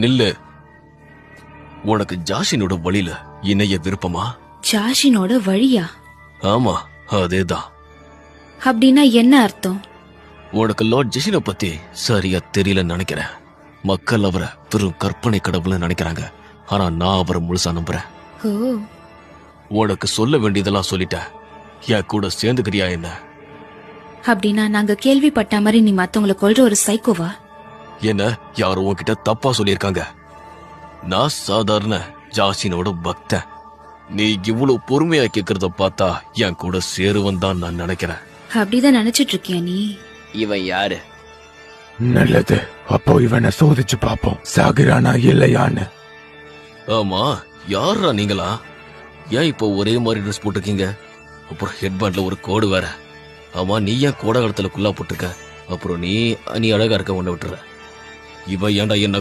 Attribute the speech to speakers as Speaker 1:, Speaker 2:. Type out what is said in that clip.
Speaker 1: நில்லு. உனக்கு ஜாஷினோட வழியில இணைய விருப்பமா?
Speaker 2: ஜாஷினோட வழியா?
Speaker 1: ஆமா, அதேதான்.
Speaker 2: அப்படின்னா என்ன அர்த்தம்?
Speaker 1: உனக்கு லார்ட் ஜெஷினை பத்தி சரியா தெரியலன்னு நினைக்கிறேன். மக்கள் அவரை வெறும் கற்பனை கடவுள்னு நினைக்கிறாங்க. ஆனா நான் அவரை முழுசா நம்புறேன்.
Speaker 2: ஓ,
Speaker 1: உனக்கு சொல்ல வேண்டியதெல்லாம் சொல்லிட்டேன். என் கூட சேர்ந்துக்கிறியா என்ன?
Speaker 2: அப்படின்னா நாங்க கேள்விப்பட்ட மாதிரி நீ மத்தவங்களை கொல்ற ஒரு சைக்கோவா?
Speaker 1: என்ன யாரும் உன்கிட்ட தப்பா சொல்லியிருக்காங்க. நான் சாதாரண ஜாஷினோட பக்தன். நீ இவ்வளவு பொறுமையா கேக்குறத பார்த்தா என் கூட சேருவன் தான் நான் நினைக்கிறேன்.
Speaker 2: அப்படிதான் நினைச்சிட்டு இருக்கியா நீ?
Speaker 1: இவன் யாரு?
Speaker 3: நல்லது, அப்போ இவனை சோதிச்சு பாப்போம், சாகுறானா இல்லையான்னு.
Speaker 1: ஆமா, யாரா நீங்களா? ஏன் இப்போ ஒரே மாதிரி ட்ரெஸ் போட்டிருக்கீங்க? அப்புறம் ஹெட்பேண்ட்ல ஒரு கோடு வேற. ஆமா, நீ ஏன் கோடகாலத்துல குள்ளா போட்டிருக்க? அப்புறம் நீ அழகா இருக்க, உன்னை விட்டுற. இவன் ஏன்டா என்ன